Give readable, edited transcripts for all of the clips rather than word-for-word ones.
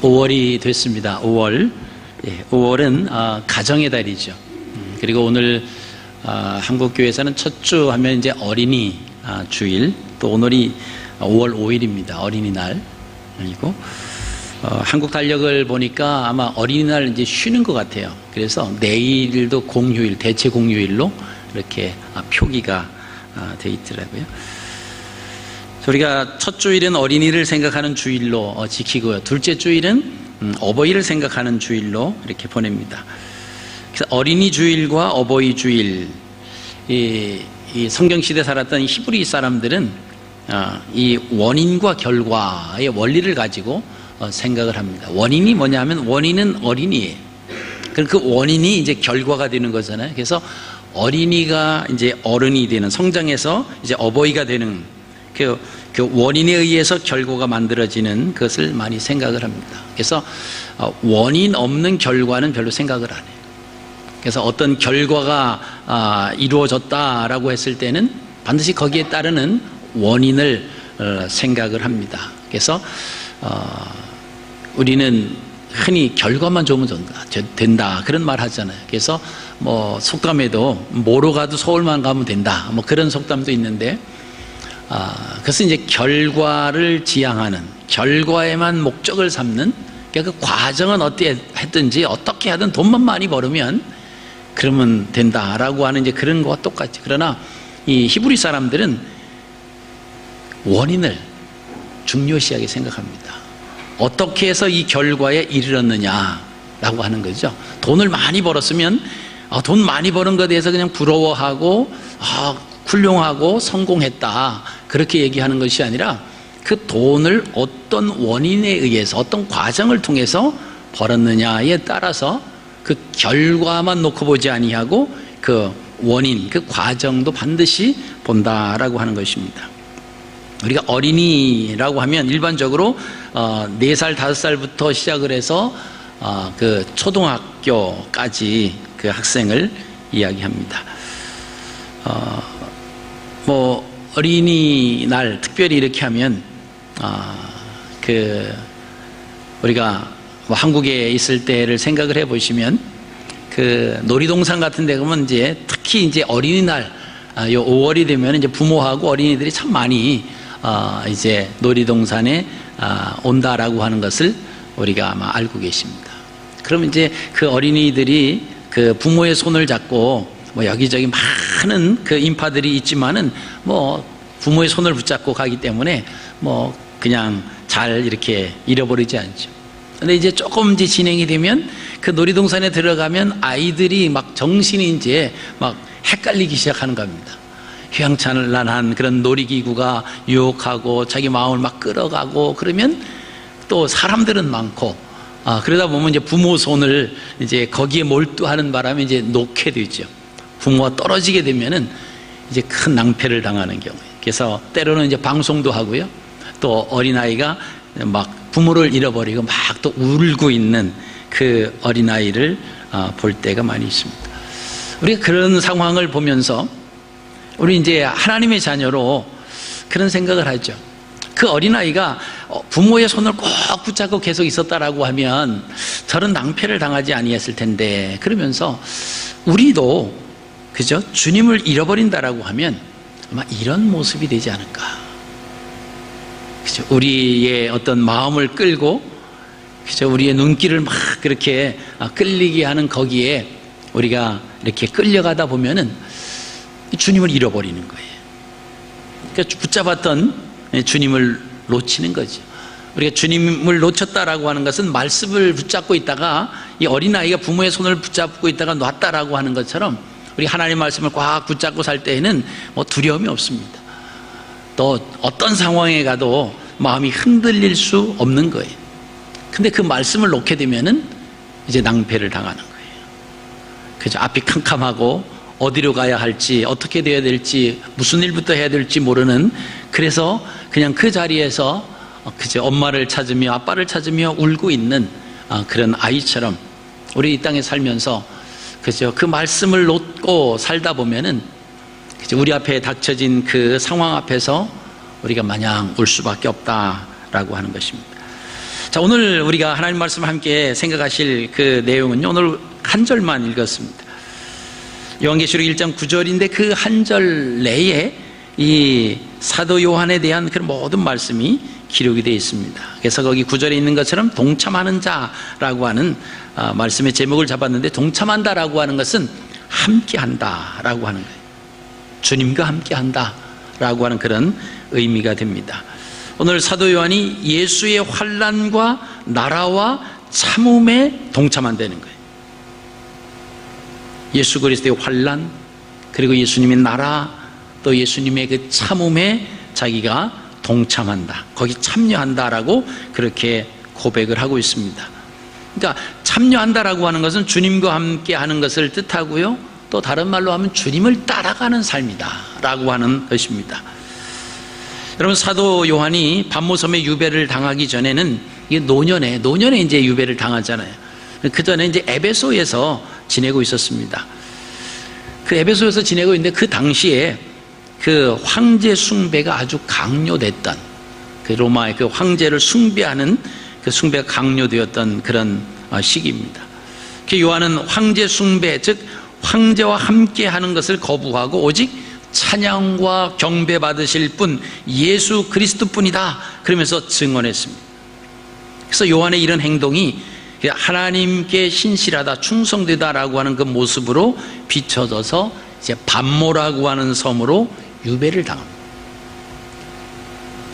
5월이 됐습니다. 5월. 5월은 가정의 달이죠. 그리고 오늘 한국교회에서는 첫 주 하면 이제 어린이 주일, 또 오늘이 5월 5일입니다. 어린이날. 그리고 한국 달력을 보니까 아마 어린이날 이제 쉬는 것 같아요. 그래서 내일도 공휴일, 대체 공휴일로 이렇게 표기가 돼 있더라고요. 우리가 첫 주일은 어린이를 생각하는 주일로 지키고요. 둘째 주일은 어버이를 생각하는 주일로 이렇게 보냅니다. 그래서 어린이 주일과 어버이 주일, 이 성경시대 살았던 히브리 사람들은 이 원인과 결과의 원리를 가지고 생각을 합니다. 원인이 뭐냐 하면 원인은 어린이에요. 그 원인이 이제 결과가 되는 거잖아요. 그래서 어린이가 이제 어른이 되는, 성장해서 이제 어버이가 되는 그 원인에 의해서 결과가 만들어지는 것을 많이 생각을 합니다. 그래서 원인 없는 결과는 별로 생각을 안 해요. 그래서 어떤 결과가 이루어졌다라고 했을 때는 반드시 거기에 따르는 원인을 생각을 합니다. 그래서 우리는 흔히 결과만 좋으면 된다 그런 말 하잖아요. 그래서 뭐 속담에도 뭐로 가도 서울만 가면 된다, 뭐 그런 속담도 있는데, 그것은 이제 결과를 지향하는, 결과에만 목적을 삼는, 그러니까 그 과정은 어떻게 했든지 어떻게 하든 돈만 많이 벌으면 그러면 된다라고 하는 이제 그런 거와 똑같죠. 그러나 이 히브리 사람들은 원인을 중요시하게 생각합니다. 어떻게 해서 이 결과에 이르렀느냐라고 하는 거죠. 돈을 많이 벌었으면 돈 많이 버는 것에 대해서 그냥 부러워하고 훌륭하고 성공했다 그렇게 얘기하는 것이 아니라 그 돈을 어떤 원인에 의해서 어떤 과정을 통해서 벌었느냐에 따라서 그 결과만 놓고 보지 아니하고 그 원인, 그 과정도 반드시 본다라고 하는 것입니다. 우리가 어린이라고 하면 일반적으로 4살, 5살부터 시작을 해서 그 초등학교까지 그 학생을 이야기합니다. 뭐 어린이날 특별히 이렇게 하면 우리가 뭐 한국에 있을 때를 생각을 해보시면 그 놀이동산 같은 데 가면 이제 특히 이제 어린이날 요 5월이 되면 이제 부모하고 어린이들이 참 많이 이제 놀이동산에 온다라고 하는 것을 우리가 아마 알고 계십니다. 그러면 이제 그 어린이들이 그 부모의 손을 잡고 뭐 여기저기 많은 그 인파들이 있지만은 뭐 부모의 손을 붙잡고 가기 때문에 뭐 그냥 잘 이렇게 잃어버리지 않죠. 근데 이제 조금 이제 진행이 되면 그 놀이동산에 들어가면 아이들이 막 정신이 이제 막 헷갈리기 시작하는 겁니다. 휘황찬란한 그런 놀이기구가 유혹하고 자기 마음을 막 끌어가고, 그러면 또 사람들은 많고 그러다 보면 이제 부모 손을 이제 거기에 몰두하는 바람에 이제 놓게 되죠. 부모가 떨어지게 되면은 이제 큰 낭패를 당하는 경우에, 그래서 때로는 이제 방송도 하고요. 또 어린아이가 막 부모를 잃어버리고 막 또 울고 있는 그 어린아이를 볼 때가 많이 있습니다. 우리가 그런 상황을 보면서 우리 이제 하나님의 자녀로 그런 생각을 하죠. 그 어린아이가 부모의 손을 꼭 붙잡고 계속 있었다라고 하면 저런 낭패를 당하지 아니했을 텐데, 그러면서 우리도 그죠? 주님을 잃어버린다라고 하면 아마 이런 모습이 되지 않을까. 그죠? 우리의 어떤 마음을 끌고, 그죠? 우리의 눈길을 막 그렇게 끌리게 하는 거기에 우리가 이렇게 끌려가다 보면은 주님을 잃어버리는 거예요. 그러니까 붙잡았던 주님을 놓치는 거죠. 우리가 주님을 놓쳤다라고 하는 것은 말씀을 붙잡고 있다가 이 어린아이가 부모의 손을 붙잡고 있다가 놨다라고 하는 것처럼 우리 하나님 말씀을 꽉 붙잡고 살 때에는 뭐 두려움이 없습니다. 또 어떤 상황에 가도 마음이 흔들릴 수 없는 거예요. 근데 그 말씀을 놓게 되면은 이제 낭패를 당하는 거예요. 그죠? 앞이 캄캄하고 어디로 가야 할지, 어떻게 되어야 될지, 무슨 일부터 해야 될지 모르는, 그래서 그냥 그 자리에서 그죠? 엄마를 찾으며 아빠를 찾으며 울고 있는 그런 아이처럼 우리 이 땅에 살면서 그죠? 그 말씀을 놓고 살다 보면은 그죠? 우리 앞에 닥쳐진 그 상황 앞에서 우리가 마냥 울 수밖에 없다라고 하는 것입니다. 자, 오늘 우리가 하나님 말씀 함께 생각하실 그 내용은요, 오늘 한 절만 읽었습니다. 요한계시록 1장 9절인데 그 한 절 내에 이 사도 요한에 대한 그런 모든 말씀이 기록이 되어 있습니다. 그래서 거기 9절에 있는 것처럼 동참하는 자라고 하는 말씀의 제목을 잡았는데, 동참한다라고 하는 것은 함께한다라고 하는 거예요. 주님과 함께한다라고 하는 그런 의미가 됩니다. 오늘 사도 요한이 예수의 환난과 나라와 참음에 동참한다는 거예요. 예수 그리스도의 환난, 그리고 예수님의 나라, 또 예수님의 그 참음에 자기가 동참한다, 거기 참여한다라고 그렇게 고백을 하고 있습니다. 그러니까 참여한다라고 하는 것은 주님과 함께 하는 것을 뜻하고요, 또 다른 말로 하면 주님을 따라가는 삶이다 라고 하는 것입니다. 여러분, 사도 요한이 반모섬에 유배를 당하기 전에는 이게 노년에 이제 유배를 당하잖아요. 그 전에 이제 에베소에서 지내고 있었습니다. 그 에베소에서 지내고 있는데 그 당시에 그 황제 숭배가 아주 강요됐던, 그 로마의 그 황제를 숭배하는 그 숭배가 강요되었던 그런 시기입니다. 그 요한은 황제 숭배, 즉 황제와 함께 하는 것을 거부하고 오직 찬양과 경배 받으실 분 예수 그리스도 뿐이다 그러면서 증언했습니다. 그래서 요한의 이런 행동이 하나님께 신실하다, 충성되다라고 하는 그 모습으로 비춰져서 이제 반모라고 하는 섬으로 유배를 당합니다.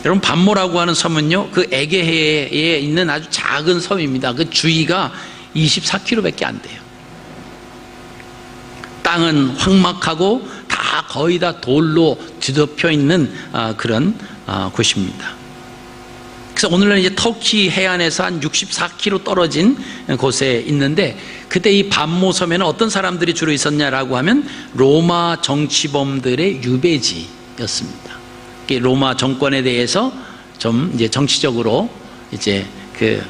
여러분, 반모라고 하는 섬은요, 그 에게해에 있는 아주 작은 섬입니다. 그 주위가 24km밖에 안 돼요. 땅은 황막하고 다 거의 다 돌로 뒤덮여 있는 그런 곳입니다. 그래서 오늘날 이제 터키 해안에서 한 64km 떨어진 곳에 있는데, 그때 이 반모섬에는 어떤 사람들이 주로 있었냐라고 하면 로마 정치범들의 유배지였습니다. 로마 정권에 대해서 좀 이제 정치적으로 이제 그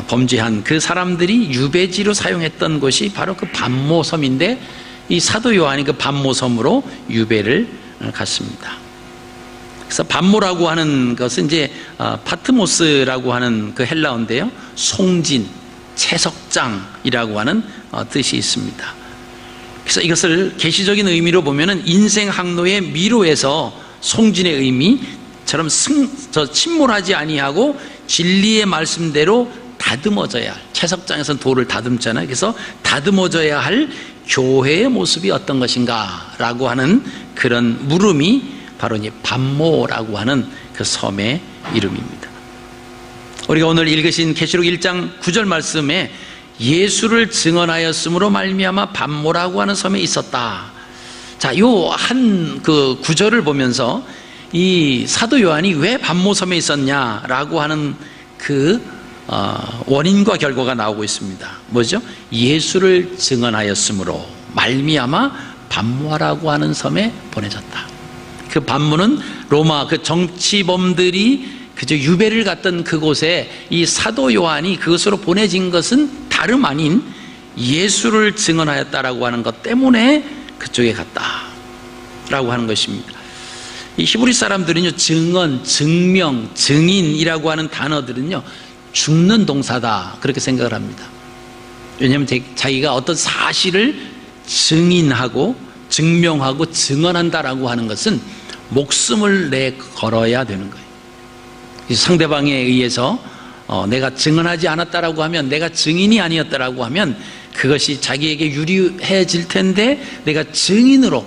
범죄한 그 사람들이 유배지로 사용했던 곳이 바로 그 반모섬인데, 이 사도 요한이 그 반모섬으로 유배를 갔습니다. 그래서 반모라고 하는 것은 이제 파트모스라고 하는 그 헬라어인데요, 송진, 채석장이라고 하는 뜻이 있습니다. 그래서 이것을 계시적인 의미로 보면은 인생 항로의 미로에서 송진의 의미처럼 침몰하지 아니하고 진리의 말씀대로 다듬어져야 할, 채석장에서는 돌을 다듬잖아요. 그래서 다듬어져야 할 교회의 모습이 어떤 것인가 라고 하는 그런 물음이 바로 이제 반모라고 하는 그 섬의 이름입니다. 우리가 오늘 읽으신 계시록 1장 9절 말씀에 예수를 증언하였으므로 말미암아 반모라고 하는 섬에 있었다. 자, 요 한 그 구절을 보면서 이 사도 요한이 왜 반모섬에 있었냐라고 하는 그 원인과 결과가 나오고 있습니다. 뭐죠? 예수를 증언하였으므로 말미암아 반모라고 하는 섬에 보내졌다. 그 반모는 로마 그 정치범들이 그저 유배를 갔던 그곳에 이 사도 요한이 그것으로 보내진 것은 다름 아닌 예수를 증언하였다라고 하는 것 때문에 그쪽에 갔다라고 하는 것입니다. 이 히브리 사람들은요, 증언, 증명, 증인이라고 하는 단어들은요, 죽는 동사다 그렇게 생각을 합니다. 왜냐하면 자기가 어떤 사실을 증인하고 증명하고 증언한다라고 하는 것은 목숨을 내걸어야 되는 거예요. 상대방에 의해서 내가 증언하지 않았다라고 하면, 내가 증인이 아니었다라고 하면 그것이 자기에게 유리해질 텐데, 내가 증인으로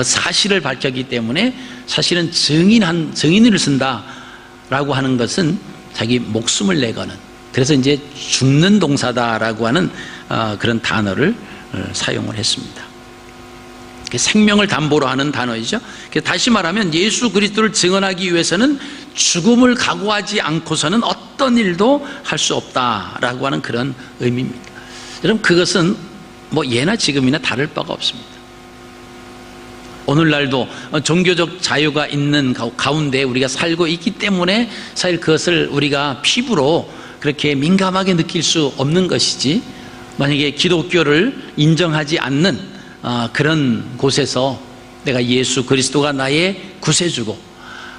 사실을 밝혔기 때문에 사실은 증인을 쓴다라고 하는 것은 자기 목숨을 내거는, 그래서 이제 죽는 동사다라고 하는 그런 단어를 사용을 했습니다. 생명을 담보로 하는 단어이죠. 다시 말하면 예수 그리스도를 증언하기 위해서는 죽음을 각오하지 않고서는 어떤 일도 할 수 없다라고 하는 그런 의미입니다. 여러분, 그것은 뭐 예나 지금이나 다를 바가 없습니다. 오늘날도 종교적 자유가 있는 가운데 우리가 살고 있기 때문에 사실 그것을 우리가 피부로 그렇게 민감하게 느낄 수 없는 것이지, 만약에 기독교를 인정하지 않는 그런 곳에서 내가 예수 그리스도가 나의 구세주고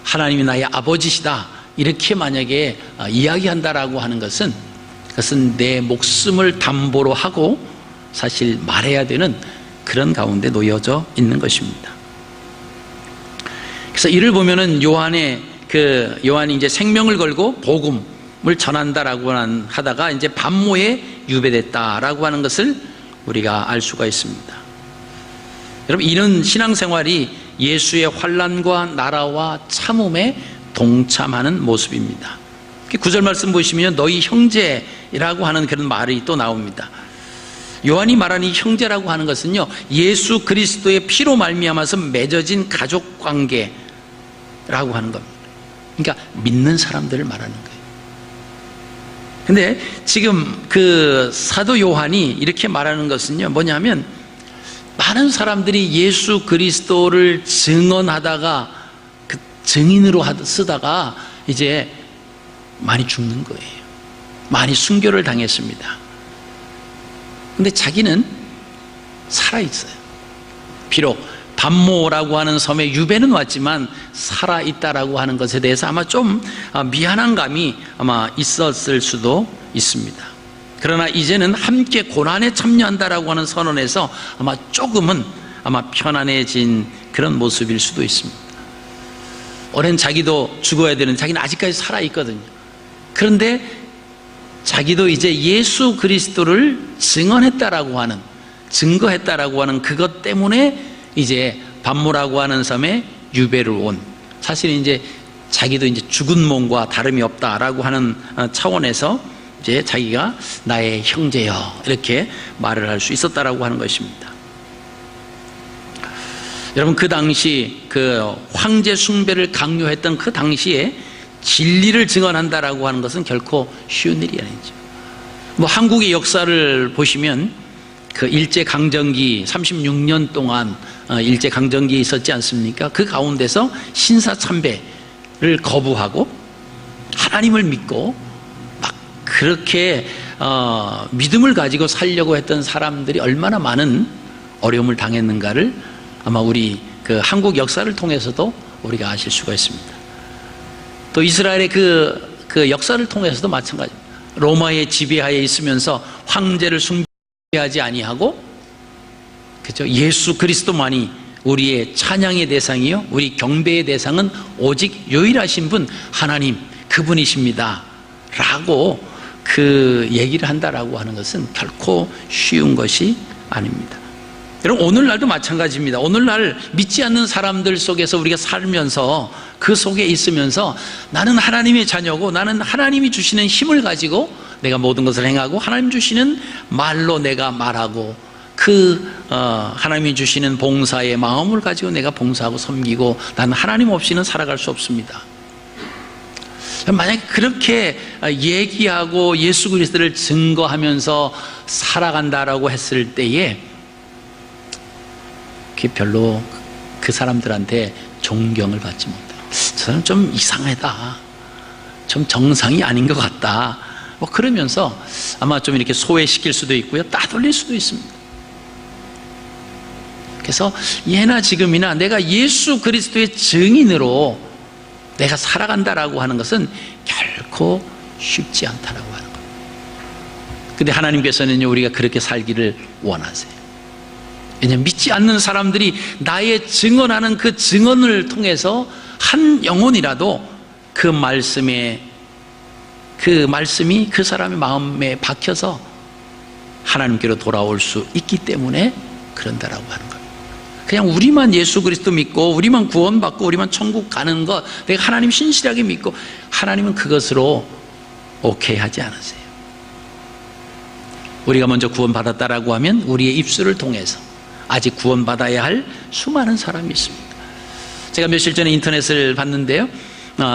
하나님이 나의 아버지시다, 이렇게 만약에 이야기한다라고 하는 것은, 그것은 내 목숨을 담보로 하고 사실 말해야 되는 그런 가운데 놓여져 있는 것입니다. 그래서 이를 보면은 요한이 이제 생명을 걸고 복음을 전한다라고 하다가 이제 반모에 유배됐다라고 하는 것을 우리가 알 수가 있습니다. 여러분, 이는 신앙생활이 예수의 환난과 나라와 참음에 동참하는 모습입니다. 9절 말씀 보시면 너희 형제라고 하는 그런 말이 또 나옵니다. 요한이 말하는 이 형제라고 하는 것은요, 예수 그리스도의 피로 말미암아서 맺어진 가족 관계라고 하는 겁니다. 그러니까 믿는 사람들을 말하는 거예요. 근데 지금 그 사도 요한이 이렇게 말하는 것은요, 뭐냐면 많은 사람들이 예수 그리스도를 증언하다가 그 증인으로 쓰다가 이제 많이 죽는 거예요. 많이 순교를 당했습니다. 근데 자기는 살아있어요. 비록 반모라고 하는 섬에 유배는 왔지만 살아있다라고 하는 것에 대해서 아마 좀 미안한 감이 아마 있었을 수도 있습니다. 그러나 이제는 함께 고난에 참여한다라고 하는 선언에서 아마 조금은 아마 편안해진 그런 모습일 수도 있습니다. 오랜 자기도 죽어야 되는, 자기는 아직까지 살아있거든요. 그런데 자기도 이제 예수 그리스도를 증언했다라고 하는, 증거했다라고 하는 그것 때문에 이제 반모라고 하는 섬에 유배를 온, 사실은 이제 자기도 이제 죽은 몸과 다름이 없다라고 하는 차원에서 이제 자기가 나의 형제여 이렇게 말을 할 수 있었다라고 하는 것입니다. 여러분, 그 당시 그 황제 숭배를 강요했던 그 당시에 진리를 증언한다라고 하는 것은 결코 쉬운 일이 아니죠. 뭐 한국의 역사를 보시면 그 일제강점기 36년 동안 일제강점기 있었지 않습니까? 그 가운데서 신사참배를 거부하고 하나님을 믿고 막 그렇게 믿음을 가지고 살려고 했던 사람들이 얼마나 많은 어려움을 당했는가를 아마 우리 그 한국 역사를 통해서도 우리가 아실 수가 있습니다. 또 이스라엘의 그 역사를 통해서도 마찬가지입니다. 로마의 지배하에 있으면서 황제를 숭배하지 아니하고, 그죠? 예수 그리스도만이 우리의 찬양의 대상이요, 우리 경배의 대상은 오직 유일하신 분 하나님 그분이십니다 라고 그 얘기를 한다라고 하는 것은 결코 쉬운 것이 아닙니다. 여러분, 오늘날도 마찬가지입니다. 오늘날 믿지 않는 사람들 속에서 우리가 살면서 그 속에 있으면서 나는 하나님의 자녀고, 나는 하나님이 주시는 힘을 가지고 내가 모든 것을 행하고 하나님 주시는 말로 내가 말하고 하나님이 주시는 봉사의 마음을 가지고 내가 봉사하고 섬기고, 나는 하나님 없이는 살아갈 수 없습니다. 만약에 그렇게 얘기하고 예수 그리스도를 증거하면서 살아간다라고 했을 때에 그게 별로 그 사람들한테 존경을 받지 못해요. 저 사람 좀 이상하다, 좀 정상이 아닌 것 같다, 뭐 그러면서 아마 좀 이렇게 소외시킬 수도 있고요, 따돌릴 수도 있습니다. 그래서 예나 지금이나 내가 예수 그리스도의 증인으로 내가 살아간다라고 하는 것은 결코 쉽지 않다라고 하는 거예요. 근데 하나님께서는 우리가 그렇게 살기를 원하세요. 왜냐하면 믿지 않는 사람들이 나의 증언하는 그 증언을 통해서 한 영혼이라도 그 말씀이 그 사람의 마음에 박혀서 하나님께로 돌아올 수 있기 때문에 그런다라고 하는 거예요. 그냥 우리만 예수 그리스도 믿고 우리만 구원받고 우리만 천국 가는 것, 내가 하나님 신실하게 믿고, 하나님은 그것으로 오케이 하지 않으세요. 우리가 먼저 구원받았다라고 하면 우리의 입술을 통해서 아직 구원받아야 할 수많은 사람이 있습니다. 제가 며칠 전에 인터넷을 봤는데요,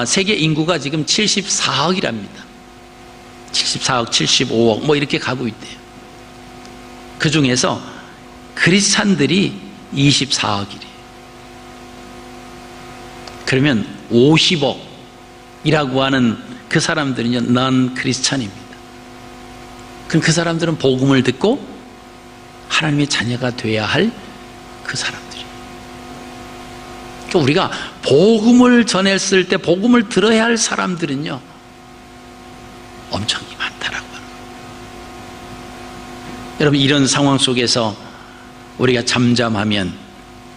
세계 인구가 지금 74억이랍니다. 74억, 75억 뭐 이렇게 가고 있대요. 그 중에서 크리스찬들이 24억이래요. 그러면 50억이라고 하는 그 사람들은요, 넌 크리스찬입니다. 그럼 그 사람들은 복음을 듣고 하나님의 자녀가 되어야 할 그 사람들이에요. 우리가 복음을 전했을 때 복음을 들어야 할 사람들은요 엄청 많다라고 하는 거예요. 여러분, 이런 상황 속에서 우리가 잠잠하면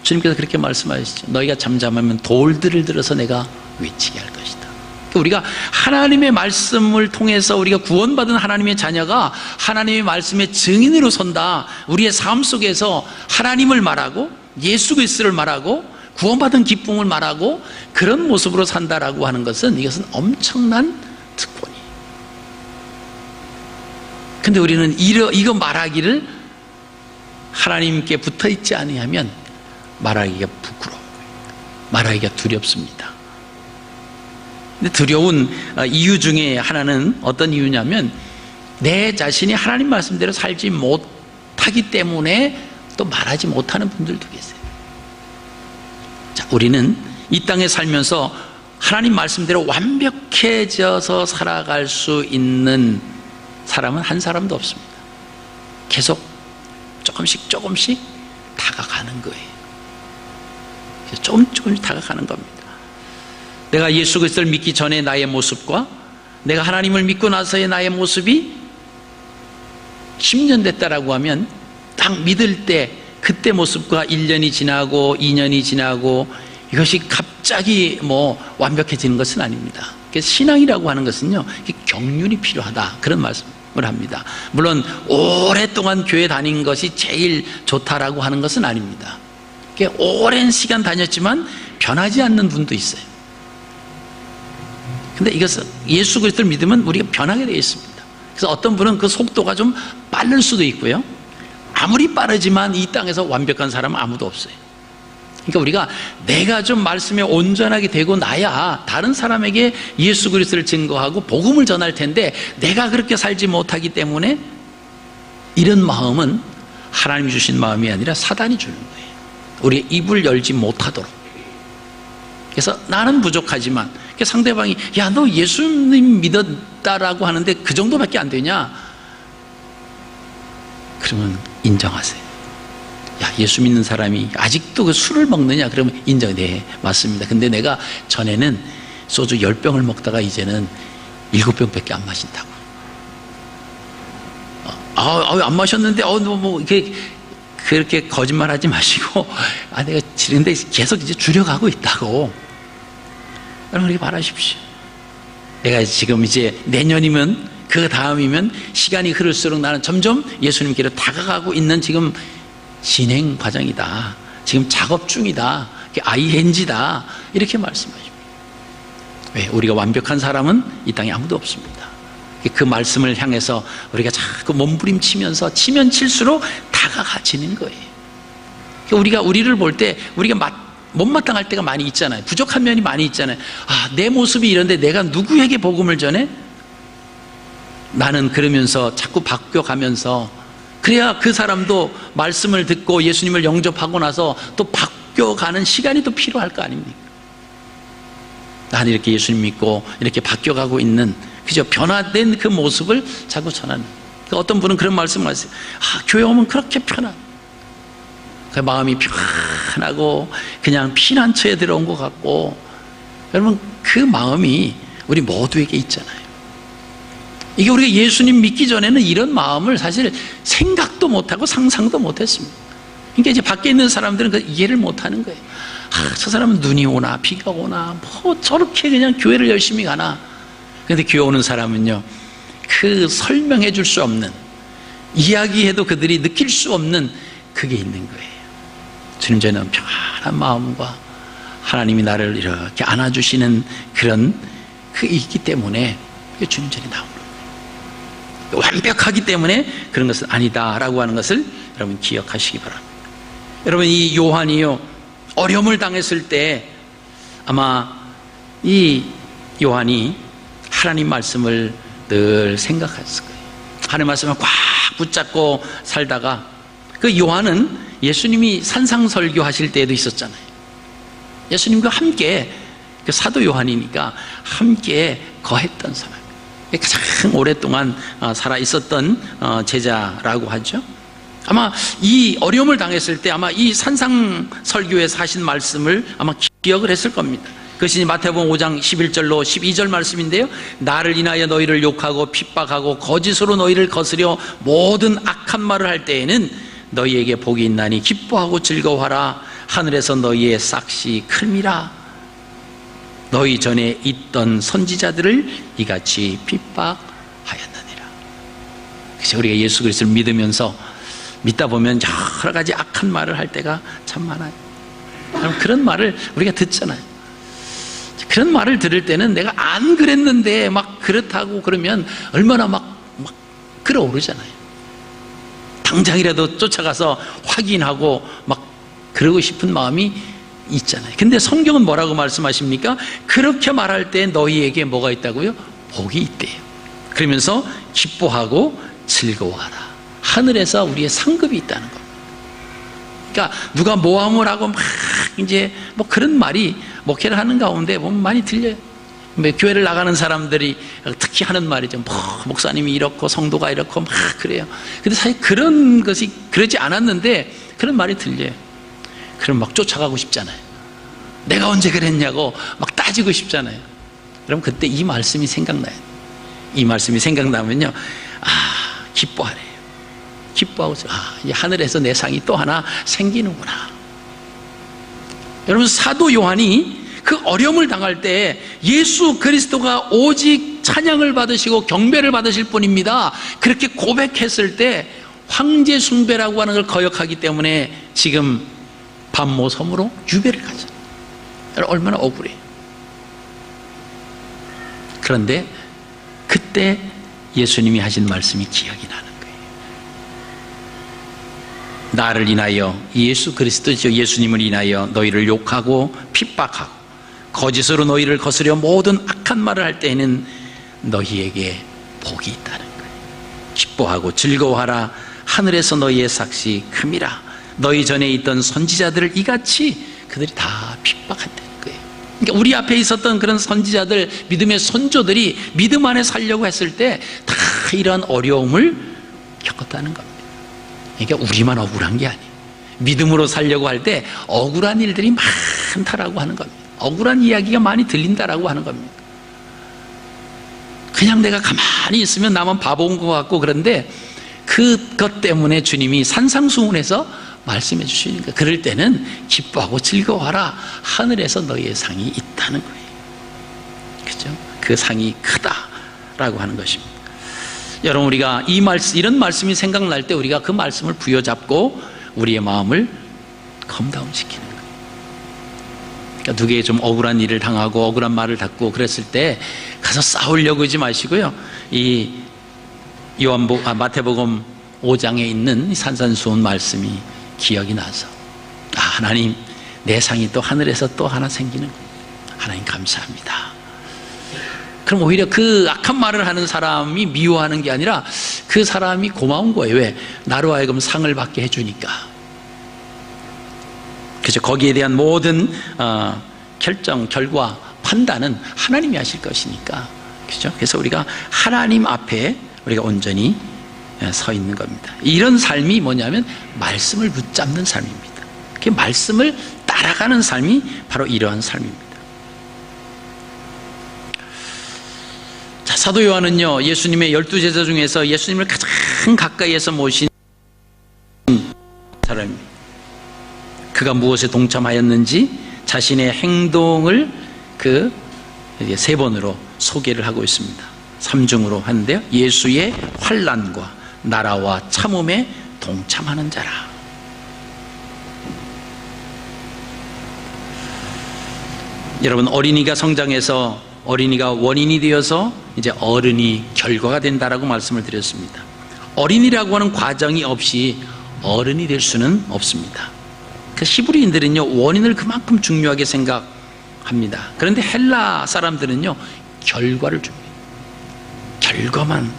주님께서 그렇게 말씀하시죠. 너희가 잠잠하면 돌들을 들어서 내가 외치게 할 것이다. 우리가 하나님의 말씀을 통해서 우리가 구원받은 하나님의 자녀가 하나님의 말씀의 증인으로 선다. 우리의 삶 속에서 하나님을 말하고 예수 그리스도를 말하고 구원받은 기쁨을 말하고 그런 모습으로 산다라고 하는 것은 이것은 엄청난 특권이에요. 근데 우리는 이거 말하기를 하나님께 붙어있지 아니하면 말하기가 부끄러워요. 말하기가 두렵습니다. 근데 두려운 이유 중에 하나는 어떤 이유냐면 내 자신이 하나님 말씀대로 살지 못하기 때문에 또 말하지 못하는 분들도 계세요. 자, 우리는 이 땅에 살면서 하나님 말씀대로 완벽해져서 살아갈 수 있는 사람은 한 사람도 없습니다. 계속 조금씩 다가가는 거예요. 조금씩 다가가는 겁니다. 내가 예수 그리스도를 믿기 전에 나의 모습과 내가 하나님을 믿고 나서의 나의 모습이 10년 됐다라고 하면 딱 믿을 때 그때 모습과 1년이 지나고 2년이 지나고 이것이 갑자기 완벽해지는 것은 아닙니다. 그래서 신앙이라고 하는 것은요 경륜이 필요하다 그런 말씀을 합니다. 물론 오랫동안 교회 다닌 것이 제일 좋다라고 하는 것은 아닙니다. 오랜 시간 다녔지만 변하지 않는 분도 있어요. 근데 이것은 예수 그리스도를 믿으면 우리가 변하게 되어 있습니다. 그래서 어떤 분은 그 속도가 좀 빠를 수도 있고요. 아무리 빠르지만 이 땅에서 완벽한 사람은 아무도 없어요. 그러니까 우리가 내가 좀 말씀에 온전하게 되고 나야 다른 사람에게 예수 그리스도를 증거하고 복음을 전할 텐데 내가 그렇게 살지 못하기 때문에 이런 마음은 하나님이 주신 마음이 아니라 사단이 주는 거예요. 우리의 입을 열지 못하도록. 그래서 나는 부족하지만 상대방이 야, 너 예수님 믿었다라고 하는데 그 정도밖에 안 되냐? 그러면 인정하세요. 야, 예수 믿는 사람이 아직도 그 술을 먹느냐? 그러면 인정. 네, 맞습니다. 근데 내가 전에는 소주 10병을 먹다가 이제는 7병밖에 안 마신다고. 안 마셨는데 이렇게 그렇게 거짓말하지 마시고 내가 지는데 계속 이제 줄여가고 있다고. 여러분 그렇게 말하십시오. 내가 지금 이제 내년이면 그 다음이면 시간이 흐를수록 나는 점점 예수님께로 다가가고 있는 지금 진행 과정이다. 지금 작업 중이다. ING다. 이렇게 말씀하십니다. 왜? 우리가 완벽한 사람은 이 땅에 아무도 없습니다. 그 말씀을 향해서 우리가 자꾸 몸부림치면서 치면 칠수록 다가가지는 거예요. 우리가 우리를 볼 때 우리가 못마땅할 때가 많이 있잖아요. 부족한 면이 많이 있잖아요. 내 모습이 이런데 내가 누구에게 복음을 전해? 나는 그러면서 자꾸 바뀌어가면서 그래야 그 사람도 말씀을 듣고 예수님을 영접하고 나서 또 바뀌어가는 시간이 또 필요할 거 아닙니까? 나는 이렇게 예수님 믿고 이렇게 바뀌어가고 있는 그저 변화된 그 모습을 자꾸 전하는. 어떤 분은 그런 말씀을 하세요. 교회 오면 그렇게 편한, 그 마음이 편하고 그냥 피난처에 들어온 것 같고. 여러분 그 마음이 우리 모두에게 있잖아요. 이게 우리가 예수님 믿기 전에는 이런 마음을 사실 생각도 못하고 상상도 못했습니다. 그러니까 이제 밖에 있는 사람들은 그 이해를 못하는 거예요. 저 사람은 눈이 오나 비가 오나 저렇게 그냥 교회를 열심히 가나. 그런데 교회 오는 사람은요 그 설명해 줄 수 없는, 이야기해도 그들이 느낄 수 없는 그게 있는 거예요. 주님, 저는 편안한 마음과 하나님이 나를 이렇게 안아주시는 그런 그게 있기 때문에 주님 전에 나오는 거예요. 완벽하기 때문에 그런 것은 아니다라고 하는 것을 여러분 기억하시기 바랍니다. 여러분 이 요한이요 어려움을 당했을 때 아마 이 요한이 하나님 말씀을 늘 생각했을 거예요. 하나님 말씀을 꽉 붙잡고 살다가 그 요한은 예수님이 산상설교 하실 때에도 있었잖아요. 예수님과 함께 그 사도 요한이니까 함께 거했던 사람이에요. 가장 오랫동안 살아 있었던 제자라고 하죠. 아마 이 어려움을 당했을 때 아마 이 산상설교에서 하신 말씀을 아마 기억을 했을 겁니다. 그것이 마태복음 5장 11절로 12절 말씀인데요, 나를 인하여 너희를 욕하고 핍박하고 거짓으로 너희를 거스려 모든 악한 말을 할 때에는 너희에게 복이 있나니 기뻐하고 즐거워하라. 하늘에서 너희의 싹이 클미라. 너희 전에 있던 선지자들을 이같이 핍박하였느니라. 그래서 우리가 예수 그리스도를 믿으면서 믿다 보면 여러 가지 악한 말을 할 때가 참 많아요. 그런 말을 우리가 듣잖아요. 그런 말을 들을 때는 내가 안 그랬는데 막 그렇다고 그러면 얼마나 막 끌어오르잖아요. 당장이라도 쫓아가서 확인하고 막 그러고 싶은 마음이 있잖아요. 근데 성경은 뭐라고 말씀하십니까? 그렇게 말할 때 너희에게 뭐가 있다고요? 복이 있대요. 그러면서 기뻐하고 즐거워하라. 하늘에서 우리의 상급이 있다는 겁니다. 그러니까 누가 모함을 하고 막 이제 뭐 그런 말이 목회를 하는 가운데 보면 많이 들려요. 교회를 나가는 사람들이 특히 하는 말이죠. 목사님이 이렇고 성도가 이렇고 막 그래요. 근데 사실 그런 것이 그러지 않았는데 그런 말이 들려요. 그럼 막 쫓아가고 싶잖아요. 내가 언제 그랬냐고 막 따지고 싶잖아요. 그럼 그때 이 말씀이 생각나요. 이 말씀이 생각나면요, 기뻐하래요. 기뻐하고, 이 하늘에서 내 상이 또 하나 생기는구나. 여러분, 사도 요한이 그 어려움을 당할 때 예수 그리스도가 오직 찬양을 받으시고 경배를 받으실 뿐입니다, 그렇게 고백했을 때 황제 숭배라고 하는 걸 거역하기 때문에 지금 반모 섬으로 유배를 가잖아요. 얼마나 억울해요. 그런데 그때 예수님이 하신 말씀이 기억이 나는 거예요. 나를 인하여, 예수 그리스도죠, 예수님을 인하여 너희를 욕하고 핍박하고 거짓으로 너희를 거스려 모든 악한 말을 할 때에는 너희에게 복이 있다는 거예요. 기뻐하고 즐거워하라. 하늘에서 너희의 삭시 큼이라. 너희 전에 있던 선지자들을 이같이 그들이 다 핍박한다는 거예요. 그러니까 우리 앞에 있었던 그런 선지자들, 믿음의 선조들이 믿음 안에 살려고 했을 때 다 이러한 어려움을 겪었다는 겁니다. 그러니까 우리만 억울한 게 아니에요. 믿음으로 살려고 할 때 억울한 일들이 많다라고 하는 겁니다. 억울한 이야기가 많이 들린다라고 하는 겁니다. 그냥 내가 가만히 있으면 나만 바보인 것 같고, 그런데 그것 때문에 주님이 산상수훈에서 말씀해 주시니까 그럴 때는 기뻐하고 즐거워하라. 하늘에서 너희의 상이 있다는 거예요. 그렇죠? 그 상이 크다라고 하는 것입니다. 여러분, 우리가 이런 말씀이 생각날 때 우리가 그 말씀을 부여잡고 우리의 마음을 컴다운시키는 거예요. 그러니까 누구에게 좀 억울한 일을 당하고 억울한 말을 듣고 그랬을 때 가서 싸우려고 하지 마시고요, 이 마태복음 5장에 있는 산산수훈 말씀이 기억이 나서, 하나님, 내 상이 또 하늘에서 또 하나 생기는 거예요. 하나님 감사합니다. 그럼 오히려 그 악한 말을 하는 사람이 미워하는 게 아니라 그 사람이 고마운 거예요. 왜? 나로 하여금 상을 받게 해주니까. 그래서 거기에 대한 모든 결정, 결과, 판단은 하나님이 하실 것이니까. 그렇죠? 그래서 우리가 하나님 앞에 우리가 온전히 서 있는 겁니다. 이런 삶이 뭐냐면 말씀을 붙잡는 삶입니다. 그 말씀을 따라가는 삶이 바로 이러한 삶입니다. 자, 사도 요한은요, 예수님의 12제자 중에서 예수님을 가장 가까이에서 모신 사람입니다. 그가 무엇에 동참하였는지 자신의 행동을 그 3번으로 소개를 하고 있습니다. 3중으로 하는데요, 예수의 환난과 나라와 참음에 동참하는 자라. 여러분, 어린이가 성장해서 어린이가 원인이 되어서 이제 어른이 결과가 된다라고 말씀을 드렸습니다. 어린이라고 하는 과정이 없이 어른이 될 수는 없습니다. 그 히브리인들은요, 원인을 그만큼 중요하게 생각합니다. 그런데 헬라 사람들은요, 결과를 줍니다. 결과만,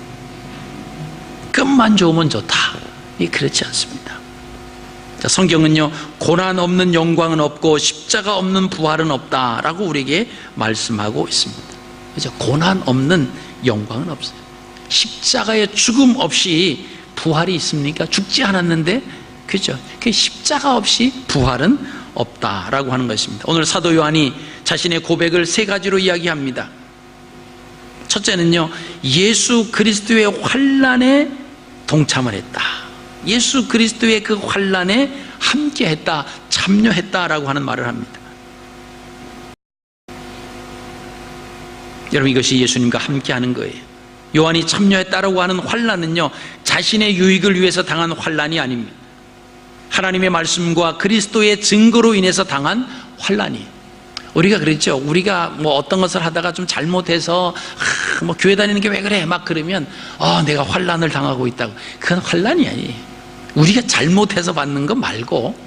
끝만 좋으면 좋다. 그렇지 않습니다. 자, 성경은요, 고난 없는 영광은 없고 십자가 없는 부활은 없다라고 우리에게 말씀하고 있습니다. 그렇죠? 고난 없는 영광은 없어요. 십자가의 죽음 없이 부활이 있습니까? 죽지 않았는데, 그죠? 그 십자가 없이 부활은 없다라고 하는 것입니다. 오늘 사도 요한이 자신의 고백을 세 가지로 이야기합니다. 첫째는요, 예수 그리스도의 환난에 동참을 했다. 예수 그리스도의 그 환난에 함께했다, 참여했다라고 하는 말을 합니다. 여러분, 이것이 예수님과 함께하는 거예요. 요한이 참여했다라고 하는 환난은요, 자신의 유익을 위해서 당한 환난이 아닙니다. 하나님의 말씀과 그리스도의 증거로 인해서 당한 환난이에요. 우리가 그랬죠. 우리가 뭐 어떤 것을 하다가 좀 잘못해서 뭐 교회 다니는 게 왜 그래 막 그러면 내가 환난을 당하고 있다고. 그건 환난이 아니에요. 우리가 잘못해서 받는 거 말고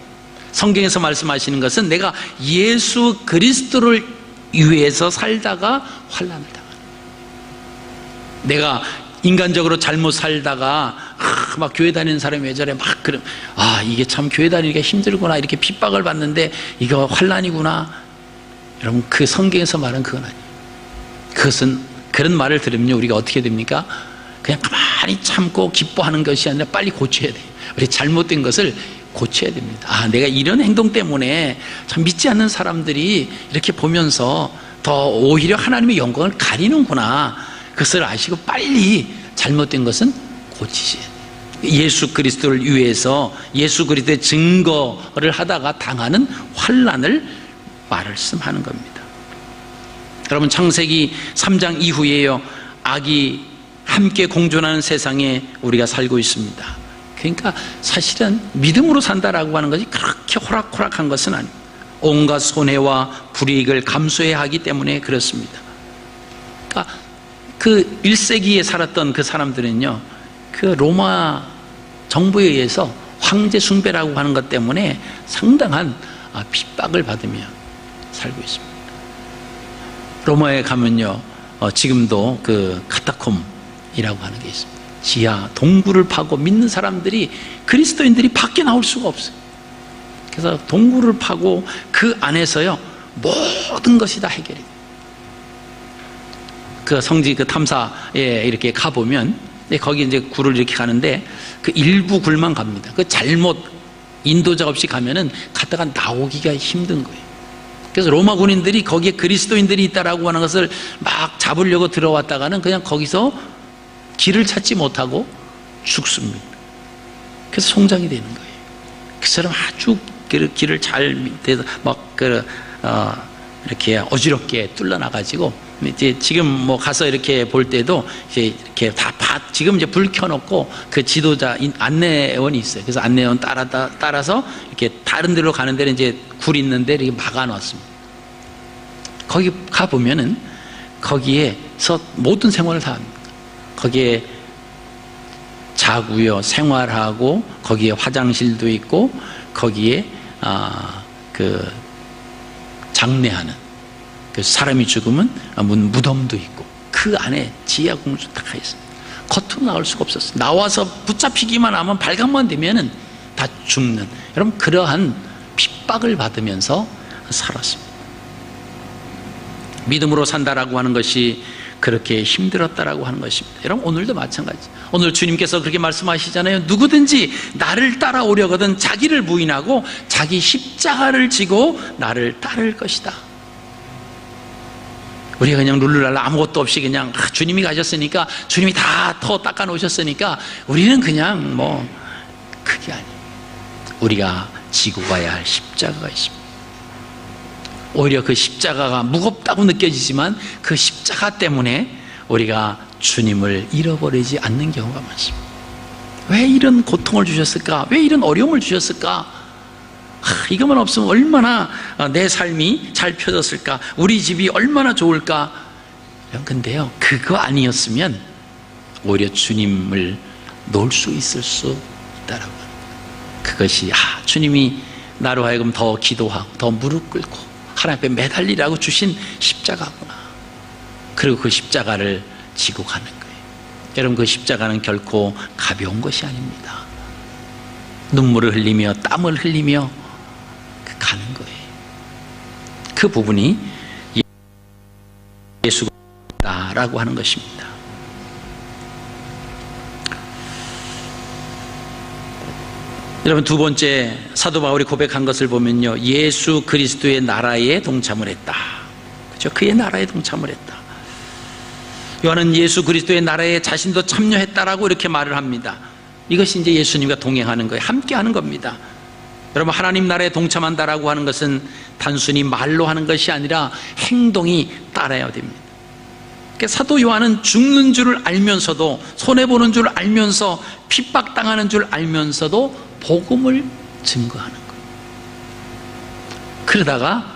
성경에서 말씀하시는 것은 내가 예수 그리스도를 위해서 살다가 환난을 당하는 거예요. 내가 인간적으로 잘못 살다가 막 교회 다니는 사람이 왜 저래 막 그럼 이게 참 교회 다니기가 힘들구나, 이렇게 핍박을 받는데 이거 환난이구나. 여러분, 그 성경에서 말은 그건 아니에요. 그것은, 그런 말을 들으면 우리가 어떻게 됩니까? 그냥 가만히 참고 기뻐하는 것이 아니라 빨리 고쳐야 돼요. 우리 잘못된 것을 고쳐야 됩니다. 내가 이런 행동 때문에 참 믿지 않는 사람들이 이렇게 보면서 더 오히려 하나님의 영광을 가리는구나. 그것을 아시고 빨리 잘못된 것은 고치셔야 돼요. 예수 그리스도를 위해서 예수 그리스도의 증거를 하다가 당하는 환난을 말씀하는 겁니다. 여러분, 창세기 3장 이후에요, 악이 함께 공존하는 세상에 우리가 살고 있습니다. 그러니까 사실은 믿음으로 산다라고 하는 것이 그렇게 호락호락한 것은 아닙니다. 온갖 손해와 불이익을 감수해야 하기 때문에 그렇습니다. 그러니까 그 1세기에 살았던 그 사람들은요, 그 로마 정부에 의해서 황제 숭배라고 하는 것 때문에 상당한 핍박을 받으며 살고 있습니다. 로마에 가면요, 지금도 그 카타콤이라고 하는 게 있습니다. 지하 동굴을 파고 믿는 사람들이, 그리스도인들이 밖에 나올 수가 없어요. 그래서 동굴을 파고 그 안에서요, 모든 것이 다 해결이 돼요. 그 성지 그 탐사에 이렇게 가보면, 거기 이제 굴을 이렇게 가는데 그 일부 굴만 갑니다. 그 잘못 인도자 없이 가면은 갔다가 나오기가 힘든 거예요. 그래서 로마 군인들이 거기에 그리스도인들이 있다라고 하는 것을 막 잡으려고 들어왔다가는 그냥 거기서 길을 찾지 못하고 죽습니다. 그래서 송장이 되는 거예요. 그 사람 아주 길을 잘 밑에서 막 이렇게 어지럽게 뚫어놔가지고, 이제 지금 뭐 가서 이렇게 볼 때도 이렇게 지금 이제 불 켜놓고 그 지도자 안내원이 있어요. 그래서 안내원 따라서 이렇게 다른 데로 가는 데는 이제 굴 있는데 이렇게 막아놨습니다. 거기 가 보면은 거기에서 모든 생활을 다 합니다. 거기에 자고요, 생활하고, 거기에 화장실도 있고, 거기에 그 장례하는, 그 사람이 죽으면 무덤도 있고, 그 안에 지하 공주 다 있습니다. 겉으로 나올 수가 없었어요. 나와서 붙잡히기만 하면 발각만 되면은 다 죽는, 여러분, 그러한 핍박을 받으면서 살았습니다. 믿음으로 산다라고 하는 것이 그렇게 힘들었다라고 하는 것입니다. 여러분, 오늘도 마찬가지. 오늘 주님께서 그렇게 말씀하시잖아요. 누구든지 나를 따라오려거든 자기를 부인하고 자기 십자가를 지고 나를 따를 것이다. 우리가 그냥 룰루랄라 아무것도 없이 그냥 주님이 가셨으니까, 주님이 다 터 닦아 놓으셨으니까 우리는 그냥 뭐, 그게 아니에요. 우리가 지고 가야 할 십자가가 있습니다. 오히려 그 십자가가 무겁다고 느껴지지만 그 십자가 때문에 우리가 주님을 잃어버리지 않는 경우가 많습니다. 왜 이런 고통을 주셨을까? 왜 이런 어려움을 주셨을까? 이것만 없으면 얼마나 내 삶이 잘 펴졌을까? 우리 집이 얼마나 좋을까? 근데요, 그거 아니었으면 오히려 주님을 놓을 수 있을 수 있다라고 합니다. 그것이 주님이 나로 하여금 더 기도하고 더 무릎 꿇고 하나님 앞에 매달리라고 주신 십자가구나. 그리고 그 십자가를 지고 가는 거예요. 여러분, 그 십자가는 결코 가벼운 것이 아닙니다. 눈물을 흘리며 땀을 흘리며 가는 거예요. 그 부분이 예수다라고 하는 것입니다. 여러분, 두 번째 사도 바울이 고백한 것을 보면요, 예수 그리스도의 나라에 동참을 했다. 그렇죠? 그의 나라에 동참을 했다. 요한은 예수 그리스도의 나라에 자신도 참여했다라고 이렇게 말을 합니다. 이것이 이제 예수님과 동행하는 거예요. 함께 하는 겁니다. 여러분, 하나님 나라에 동참한다라고 하는 것은 단순히 말로 하는 것이 아니라 행동이 따라야 됩니다. 그러니까 사도 요한은 죽는 줄을 알면서도, 손해보는 줄 알면서, 핍박당하는 줄 알면서도 복음을 증거하는 거예요. 그러다가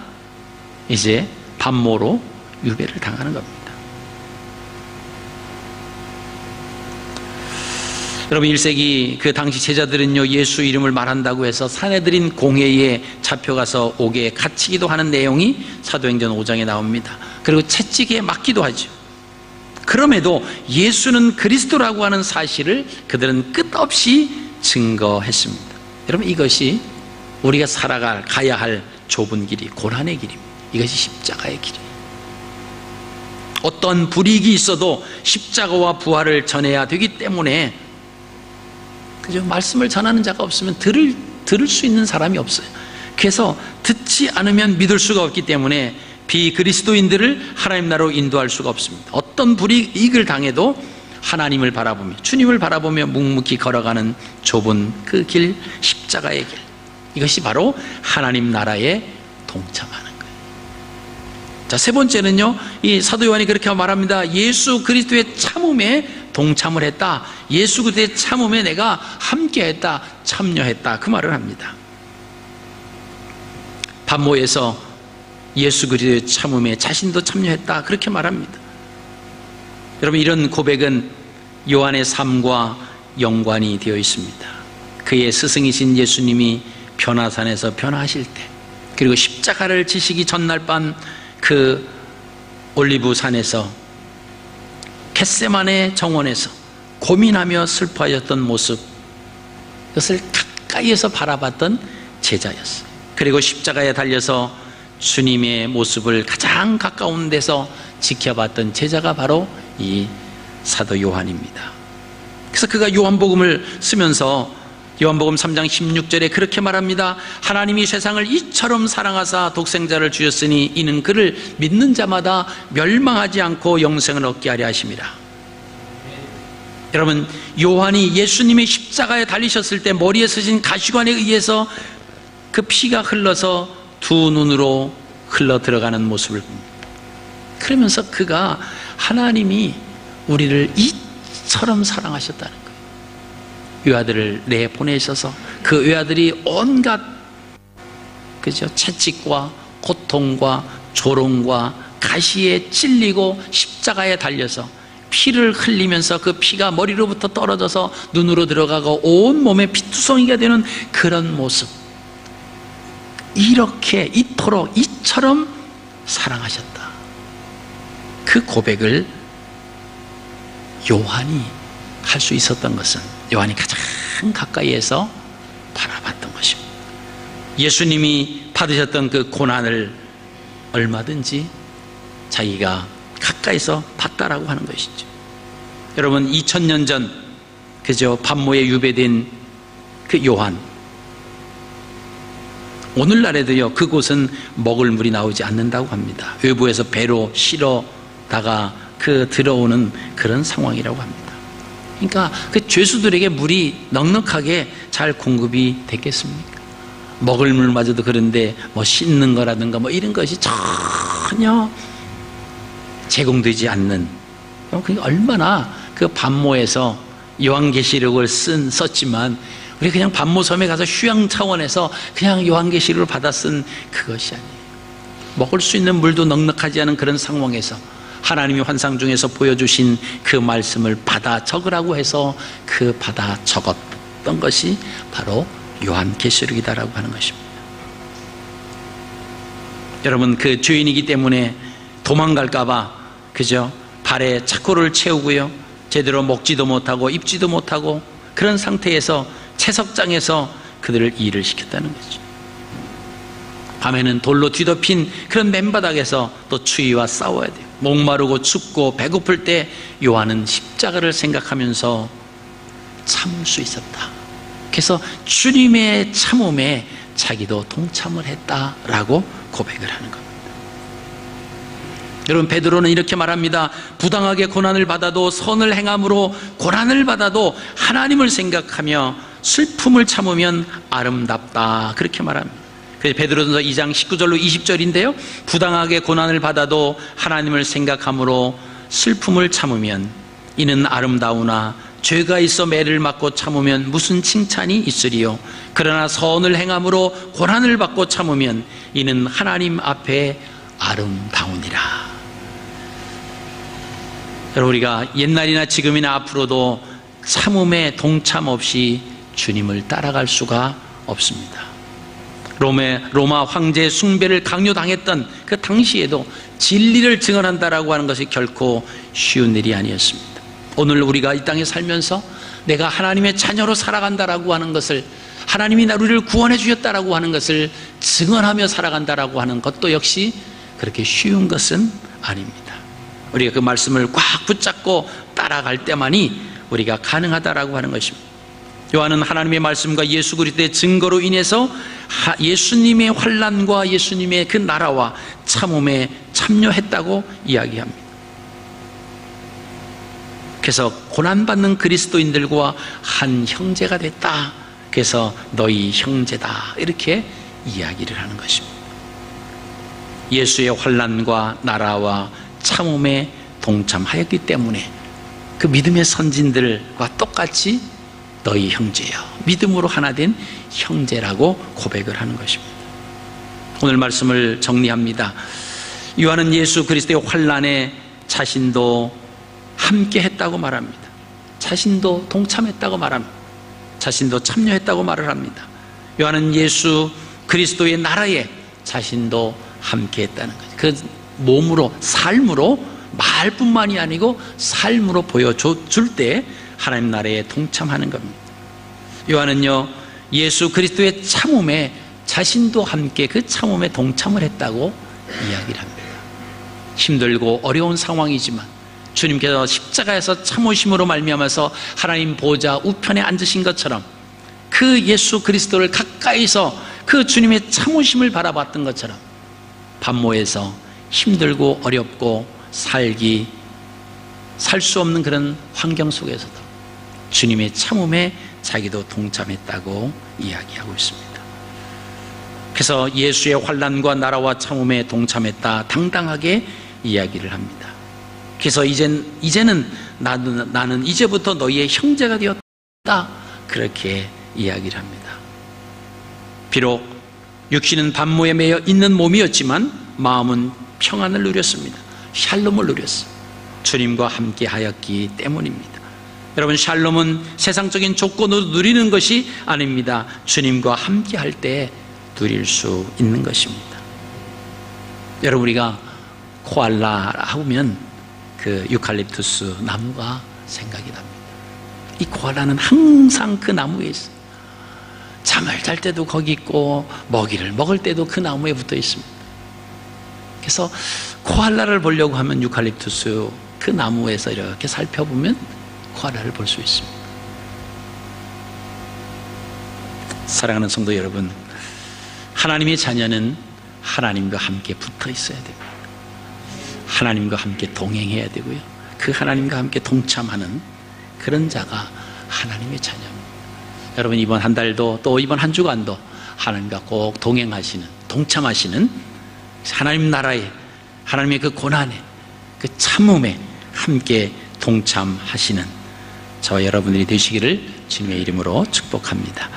이제 반모로 유배를 당하는 겁니다. 여러분, 1세기 그 당시 제자들은요, 예수 이름을 말한다고 해서 사내들인 공회에 잡혀가서 옥에 갇히기도 하는 내용이 사도행전 5장에 나옵니다. 그리고 채찍에 맞기도 하죠. 그럼에도 예수는 그리스도라고 하는 사실을 그들은 끝없이 증거했습니다. 여러분, 이것이 우리가 가야 할 좁은 길이, 고난의 길입니다. 이것이 십자가의 길이에요. 어떤 불이익이 있어도 십자가와 부활을 전해야 되기 때문에, 그죠? 말씀을 전하는 자가 없으면 들을 수 있는 사람이 없어요. 그래서 듣지 않으면 믿을 수가 없기 때문에 비그리스도인들을 하나님 나라로 인도할 수가 없습니다. 어떤 불이익을 당해도 하나님을 바라보며, 주님을 바라보며 묵묵히 걸어가는 좁은 그 길, 십자가의 길, 이것이 바로 하나님 나라에 동참하는 거예요. 자, 세 번째는요, 이 사도 요한이 그렇게 말합니다. 예수 그리스도의 참음에 동참을 했다. 예수 그리스도의 참음에 내가 함께했다, 참여했다, 그 말을 합니다. 반모에서 예수 그리스도의 참음에 자신도 참여했다, 그렇게 말합니다. 여러분, 이런 고백은 요한의 삶과 연관이 되어 있습니다. 그의 스승이신 예수님이 변화산에서 변화하실 때, 그리고 십자가를 지시기 전날 밤 그 올리브산에서, 겟세마네 정원에서 고민하며 슬퍼하였던 모습, 그것을 가까이에서 바라봤던 제자였어요. 그리고 십자가에 달려서 주님의 모습을 가장 가까운 데서 지켜봤던 제자가 바로 이 사도 요한입니다. 그래서 그가 요한복음을 쓰면서 요한복음 3장 16절에 그렇게 말합니다. 하나님이 세상을 이처럼 사랑하사 독생자를 주셨으니 이는 그를 믿는 자마다 멸망하지 않고 영생을 얻게 하려 하심이라. 여러분, 요한이 예수님의 십자가에 달리셨을 때 머리에 쓰신 가시관에 의해서 그 피가 흘러서 두 눈으로 흘러 들어가는 모습을 봅니다. 그러면서 그가 하나님이 우리를 이처럼 사랑하셨다는 거예요. 외아들을 내보내셔서 그 외아들이 온갖, 그죠, 채찍과 고통과 조롱과 가시에 찔리고 십자가에 달려서 피를 흘리면서 그 피가 머리로부터 떨어져서 눈으로 들어가고 온 몸에 피투성이가 되는 그런 모습, 이렇게 이토록 이처럼 사랑하셨다, 그 고백을 요한이 할 수 있었던 것은 요한이 가장 가까이에서 바라봤던 것입니다. 예수님이 받으셨던 그 고난을 얼마든지 자기가 가까이서 봤다라고 하는 것이죠. 여러분, 2000년 전, 그죠, 반모에 유배된 그 요한, 오늘날에도요, 그곳은 먹을 물이 나오지 않는다고 합니다. 외부에서 배로 실어다가 그 들어오는 그런 상황이라고 합니다. 그러니까 그 죄수들에게 물이 넉넉하게 잘 공급이 됐겠습니까? 먹을 물마저도 그런데 뭐 씻는 거라든가 뭐 이런 것이 전혀 제공되지 않는, 그러니까 얼마나 그 반모에서 요한계시록을 썼지만 우리 그냥 반모섬에 가서 휴양 차원에서 그냥 요한계시록을 받아 쓴 그것이 아니에요. 먹을 수 있는 물도 넉넉하지 않은 그런 상황에서 하나님이 환상 중에서 보여주신 그 말씀을 받아 적으라고 해서 그 받아 적었던 것이 바로 요한계시록이다라고 하는 것입니다. 여러분, 그 죄인이기 때문에 도망갈까봐, 그죠, 발에 차코를 채우고요, 제대로 먹지도 못하고 입지도 못하고 그런 상태에서 채석장에서 그들을 일을 시켰다는 거죠. 밤에는 돌로 뒤덮인 그런 맨바닥에서 또 추위와 싸워야 돼요. 목마르고 춥고 배고플 때 요한은 십자가를 생각하면서 참을 수 있었다. 그래서 주님의 참음에 자기도 동참을 했다라고 고백을 하는 겁니다. 여러분, 베드로는 이렇게 말합니다. 부당하게 고난을 받아도, 선을 행함으로 고난을 받아도 하나님을 생각하며 슬픔을 참으면 아름답다, 그렇게 말합니다. 그래서 베드로전서 2장 19절로 20절인데요 부당하게 고난을 받아도 하나님을 생각함으로 슬픔을 참으면 이는 아름다우나 죄가 있어 매를 맞고 참으면 무슨 칭찬이 있으리요. 그러나 선을 행함으로 고난을 받고 참으면 이는 하나님 앞에 아름다우니라. 여러분, 우리가 옛날이나 지금이나 앞으로도 참음에 동참 없이 주님을 따라갈 수가 없습니다. 로마 황제의 숭배를 강요당했던 그 당시에도 진리를 증언한다라고 하는 것이 결코 쉬운 일이 아니었습니다. 오늘 우리가 이 땅에 살면서 내가 하나님의 자녀로 살아간다라고 하는 것을, 하나님이 우리를 구원해 주셨다라고 하는 것을 증언하며 살아간다라고 하는 것도 역시 그렇게 쉬운 것은 아닙니다. 우리가 그 말씀을 꽉 붙잡고 따라갈 때만이 우리가 가능하다라고 하는 것입니다. 요한은 하나님의 말씀과 예수 그리스도의 증거로 인해서 예수님의 환난과 예수님의 그 나라와 참음에 참여했다고 이야기합니다. 그래서 고난받는 그리스도인들과 한 형제가 됐다. 그래서 너희 형제다, 이렇게 이야기를 하는 것입니다. 예수의 환난과 나라와 참음에 동참하였기 때문에 그 믿음의 선진들과 똑같이 너희 형제여, 믿음으로 하나 된 형제라고 고백을 하는 것입니다. 오늘 말씀을 정리합니다. 요한은 예수 그리스도의 환난에 자신도 함께 했다고 말합니다. 자신도 동참했다고 말합니다. 자신도 참여했다고 말을 합니다. 요한은 예수 그리스도의 나라에 자신도 함께 했다는 거죠. 그 몸으로, 삶으로, 말뿐만이 아니고 삶으로 보여줄 때 하나님 나라에 동참하는 겁니다. 요한은요, 예수 그리스도의 참음에 자신도 함께 그 참음에 동참을 했다고 이야기를 합니다. 힘들고 어려운 상황이지만 주님께서 십자가에서 참으심으로 말미암아서 하나님 보좌 우편에 앉으신 것처럼 그 예수 그리스도를 가까이서 그 주님의 참으심을 바라봤던 것처럼 반모에서 힘들고 어렵고 살 수 없는 그런 환경 속에서도 주님의 참음에 자기도 동참했다고 이야기하고 있습니다. 그래서 예수의 환난과 나라와 참음에 동참했다, 당당하게 이야기를 합니다. 그래서 이제는 나는 이제부터 너희의 형제가 되었다, 그렇게 이야기를 합니다. 비록 육신은 반모에 매여 있는 몸이었지만 마음은 평안을 누렸습니다. 샬롬을 누렸어요. 주님과 함께 하였기 때문입니다. 여러분, 샬롬은 세상적인 조건으로 누리는 것이 아닙니다. 주님과 함께 할 때 누릴 수 있는 것입니다. 여러분, 우리가 코알라 하면 그 유칼립투스 나무가 생각이 납니다. 이 코알라는 항상 그 나무에 있어요. 잠을 잘 때도 거기 있고 먹이를 먹을 때도 그 나무에 붙어 있습니다. 그래서 코알라를 보려고 하면 유칼립투스 그 나무에서 이렇게 살펴보면 코알라를 볼 수 있습니다. 사랑하는 성도 여러분, 하나님의 자녀는 하나님과 함께 붙어 있어야 됩니다. 하나님과 함께 동행해야 되고요, 그 하나님과 함께 동참하는 그런 자가 하나님의 자녀입니다. 여러분, 이번 한 달도 또 이번 한 주간도 하나님과 꼭 동행하시는, 동참하시는, 하나님 나라에, 하나님의 그 고난에, 그 참음에 함께 동참하시는 저와 여러분들이 되시기를 주님의 이름으로 축복합니다.